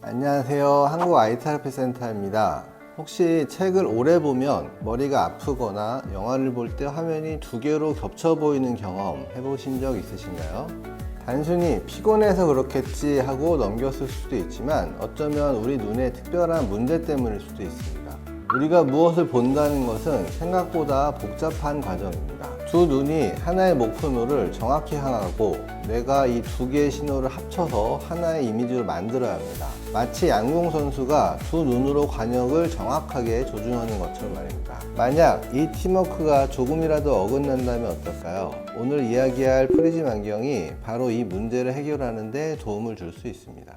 안녕하세요. 한국 아이테라피 센터입니다. 혹시 책을 오래 보면 머리가 아프거나 영화를 볼 때 화면이 두 개로 겹쳐 보이는 경험 해보신 적 있으신가요? 단순히 피곤해서 그렇겠지 하고 넘겼을 수도 있지만 어쩌면 우리 눈에 특별한 문제 때문일 수도 있습니다. 우리가 무엇을 본다는 것은 생각보다 복잡한 과정입니다. 두 눈이 하나의 목표물을 정확히 향하고 뇌가 이 두 개의 신호를 합쳐서 하나의 이미지로 만들어야 합니다. 마치 양궁 선수가 두 눈으로 관역을 정확하게 조준하는 것처럼 말입니다. 만약 이 팀워크가 조금이라도 어긋난다면 어떨까요? 오늘 이야기할 프리즘 안경이 바로 이 문제를 해결하는 데 도움을 줄 수 있습니다.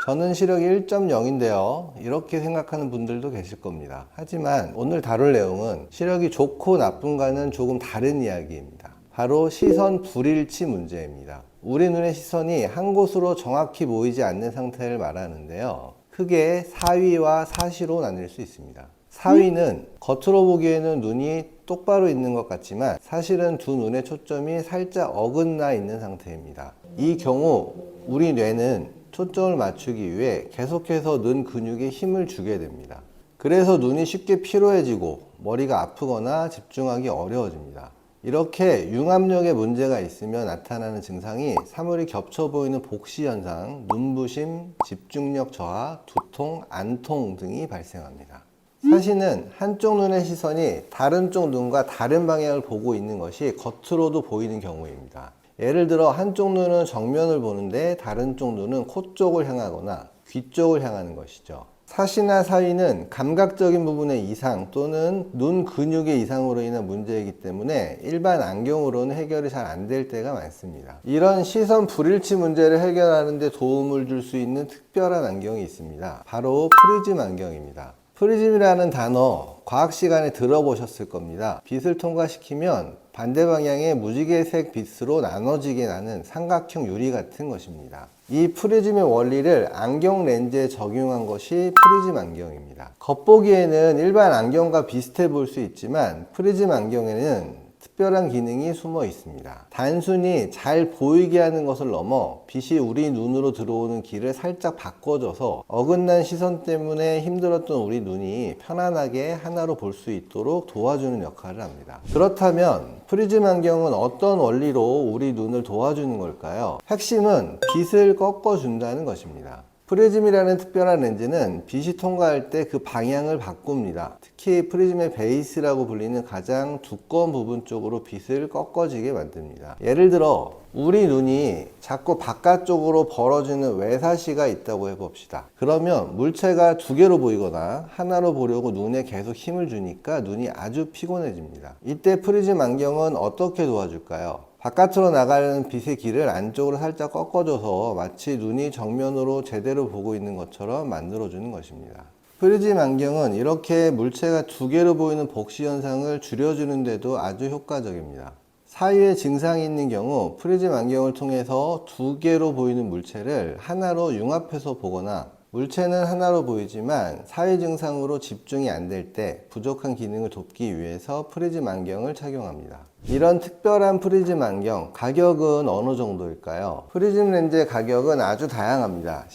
저는 시력이 1.0인데요. 이렇게 생각하는 분들도 계실 겁니다. 하지만 오늘 다룰 내용은 시력이 좋고 나쁜가는 조금 다른 이야기입니다. 바로 시선 불일치 문제입니다. 우리 눈의 시선이 한 곳으로 정확히 모이지 않는 상태를 말하는데요. 크게 사위와 사시로 나뉠 수 있습니다. 사위는 겉으로 보기에는 눈이 똑바로 있는 것 같지만 사실은 두 눈의 초점이 살짝 어긋나 있는 상태입니다. 이 경우 우리 뇌는 초점을 맞추기 위해 계속해서 눈 근육에 힘을 주게 됩니다. 그래서 눈이 쉽게 피로해지고 머리가 아프거나 집중하기 어려워집니다. 이렇게 융합력에 문제가 있으면 나타나는 증상이 사물이 겹쳐 보이는 복시 현상, 눈부심, 집중력 저하, 두통, 안통 등이 발생합니다. 사시는 한쪽 눈의 시선이 다른 쪽 눈과 다른 방향을 보고 있는 것이 겉으로도 보이는 경우입니다. 예를 들어 한쪽 눈은 정면을 보는데 다른 쪽 눈은 코 쪽을 향하거나 귀 쪽을 향하는 것이죠. 사시나 사위는 감각적인 부분의 이상 또는 눈 근육의 이상으로 인한 문제이기 때문에 일반 안경으로는 해결이 잘 안 될 때가 많습니다. 이런 시선 불일치 문제를 해결하는 데 도움을 줄 수 있는 특별한 안경이 있습니다. 바로 프리즘 안경입니다. 프리즘이라는 단어 과학 시간에 들어보셨을 겁니다. 빛을 통과시키면 반대 방향의 무지개색 빛으로 나눠지게 나는 삼각형 유리 같은 것입니다. 이 프리즘의 원리를 안경 렌즈에 적용한 것이 프리즘 안경입니다. 겉보기에는 일반 안경과 비슷해 보일 수 있지만 프리즘 안경에는 특별한 기능이 숨어 있습니다. 단순히 잘 보이게 하는 것을 넘어 빛이 우리 눈으로 들어오는 길을 살짝 바꿔줘서 어긋난 시선 때문에 힘들었던 우리 눈이 편안하게 하나로 볼 수 있도록 도와주는 역할을 합니다. 그렇다면 프리즘 안경은 어떤 원리로 우리 눈을 도와주는 걸까요? 핵심은 빛을 꺾어준다는 것입니다. 프리즘이라는 특별한 렌즈는 빛이 통과할 때 그 방향을 바꿉니다. 특히 프리즘의 베이스라고 불리는 가장 두꺼운 부분 쪽으로 빛을 꺾어지게 만듭니다. 예를 들어 우리 눈이 자꾸 바깥쪽으로 벌어지는 외사시가 있다고 해봅시다. 그러면 물체가 두 개로 보이거나 하나로 보려고 눈에 계속 힘을 주니까 눈이 아주 피곤해집니다. 이때 프리즘 안경은 어떻게 도와줄까요? 바깥으로 나가는 빛의 길을 안쪽으로 살짝 꺾어줘서 마치 눈이 정면으로 제대로 보고 있는 것처럼 만들어주는 것입니다. 프리즘 안경은 이렇게 물체가 두 개로 보이는 복시 현상을 줄여주는데도 아주 효과적입니다. 사위의 증상이 있는 경우 프리즘 안경을 통해서 두 개로 보이는 물체를 하나로 융합해서 보거나 물체는 하나로 보이지만 사위 증상으로 집중이 안 될 때 부족한 기능을 돕기 위해서 프리즘 안경을 착용합니다. 이런 특별한 프리즘 안경 가격은 어느 정도일까요? 프리즘 렌즈의 가격은 아주 다양합니다.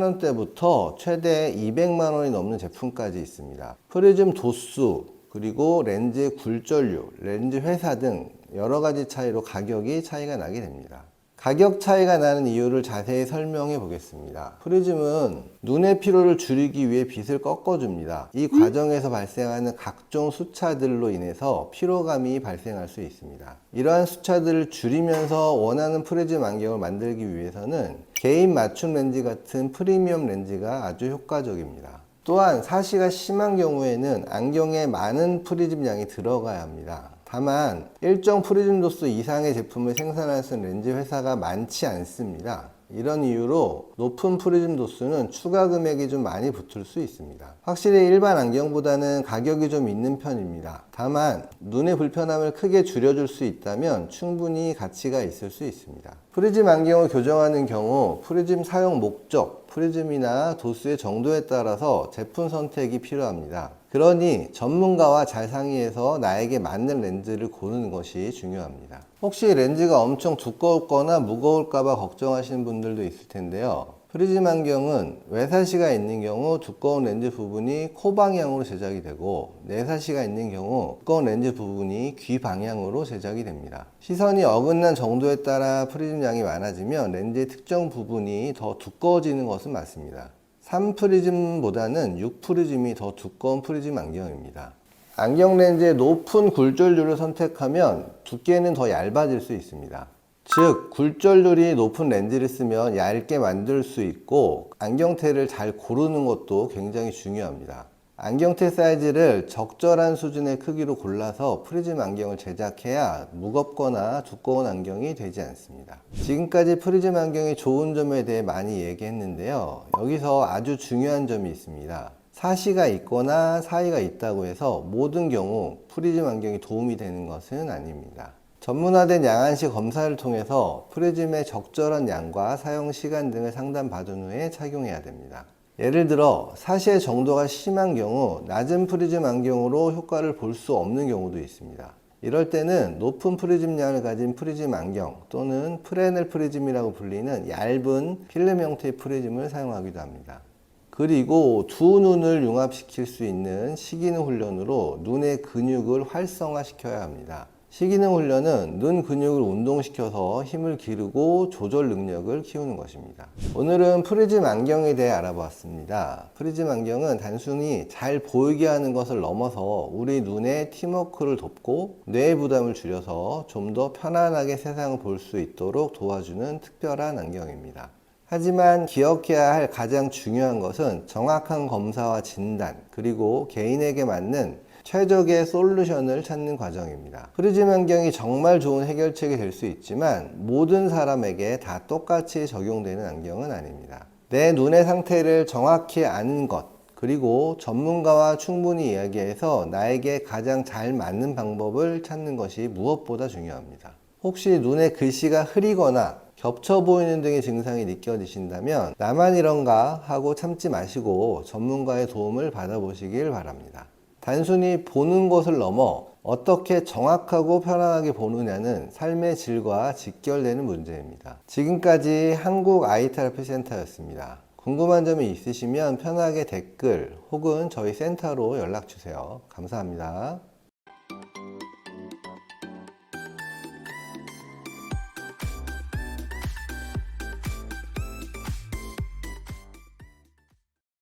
10만원대부터 최대 200만원이 넘는 제품까지 있습니다. 프리즘 도수, 그리고 렌즈의 굴절류, 렌즈 회사 등 여러가지 차이로 가격이 차이가 나게 됩니다. 가격 차이가 나는 이유를 자세히 설명해 보겠습니다. 프리즘은 눈의 피로를 줄이기 위해 빛을 꺾어줍니다. 이 과정에서 발생하는 각종 수차들로 인해서 피로감이 발생할 수 있습니다. 이러한 수차들을 줄이면서 원하는 프리즘 안경을 만들기 위해서는 개인 맞춤 렌즈 같은 프리미엄 렌즈가 아주 효과적입니다. 또한 사시가 심한 경우에는 안경에 많은 프리즘 양이 들어가야 합니다. 다만 일정 프리즘 도수 이상의 제품을 생산할 수 있는 렌즈 회사가 많지 않습니다. 이런 이유로 높은 프리즘 도수는 추가 금액이 좀 많이 붙을 수 있습니다. 확실히 일반 안경보다는 가격이 좀 있는 편입니다. 다만 눈의 불편함을 크게 줄여줄 수 있다면 충분히 가치가 있을 수 있습니다. 프리즘 안경을 교정하는 경우 프리즘 사용 목적, 프리즘이나 도수의 정도에 따라서 제품 선택이 필요합니다. 그러니 전문가와 잘 상의해서 나에게 맞는 렌즈를 고르는 것이 중요합니다. 혹시 렌즈가 엄청 두꺼웠거나 무거울까봐 걱정하시는 분들도 있을 텐데요. 프리즘 안경은 외사시가 있는 경우 두꺼운 렌즈 부분이 코 방향으로 제작이 되고, 내사시가 있는 경우 두꺼운 렌즈 부분이 귀 방향으로 제작이 됩니다. 시선이 어긋난 정도에 따라 프리즘 양이 많아지면 렌즈의 특정 부분이 더 두꺼워지는 것은 맞습니다. 3프리즘보다는 6프리즘이 더 두꺼운 프리즘 안경입니다. 안경 렌즈의 높은 굴절률을 선택하면 두께는 더 얇아질 수 있습니다. 즉, 굴절률이 높은 렌즈를 쓰면 얇게 만들 수 있고, 안경테를 잘 고르는 것도 굉장히 중요합니다. 안경테 사이즈를 적절한 수준의 크기로 골라서 프리즘 안경을 제작해야 무겁거나 두꺼운 안경이 되지 않습니다. 지금까지 프리즘 안경의 좋은 점에 대해 많이 얘기했는데요. 여기서 아주 중요한 점이 있습니다. 사시가 있거나 사이가 있다고 해서 모든 경우 프리즘 안경이 도움이 되는 것은 아닙니다. 전문화된 양안시 검사를 통해서 프리즘의 적절한 양과 사용 시간 등을 상담받은 후에 착용해야 됩니다. 예를 들어 사시의 정도가 심한 경우 낮은 프리즘 안경으로 효과를 볼 수 없는 경우도 있습니다. 이럴 때는 높은 프리즘량을 가진 프리즘 안경 또는 프레넬 프리즘이라고 불리는 얇은 필름 형태의 프리즘을 사용하기도 합니다. 그리고 두 눈을 융합시킬 수 있는 시기능 훈련으로 눈의 근육을 활성화시켜야 합니다. 시기능 훈련은 눈 근육을 운동시켜서 힘을 기르고 조절 능력을 키우는 것입니다. 오늘은 프리즘 안경에 대해 알아보았습니다. 프리즘 안경은 단순히 잘 보이게 하는 것을 넘어서 우리 눈의 팀워크를 돕고 뇌의 부담을 줄여서 좀 더 편안하게 세상을 볼 수 있도록 도와주는 특별한 안경입니다. 하지만 기억해야 할 가장 중요한 것은 정확한 검사와 진단, 그리고 개인에게 맞는 최적의 솔루션을 찾는 과정입니다. 프리즘 안경이 정말 좋은 해결책이 될 수 있지만 모든 사람에게 다 똑같이 적용되는 안경은 아닙니다. 내 눈의 상태를 정확히 아는 것, 그리고 전문가와 충분히 이야기해서 나에게 가장 잘 맞는 방법을 찾는 것이 무엇보다 중요합니다. 혹시 눈에 글씨가 흐리거나 겹쳐 보이는 등의 증상이 느껴지신다면 나만 이런가 하고 참지 마시고 전문가의 도움을 받아보시길 바랍니다. 단순히 보는 것을 넘어 어떻게 정확하고 편안하게 보느냐는 삶의 질과 직결되는 문제입니다. 지금까지 한국 아이테라피 센터였습니다. 궁금한 점이 있으시면 편하게 댓글 혹은 저희 센터로 연락 주세요. 감사합니다.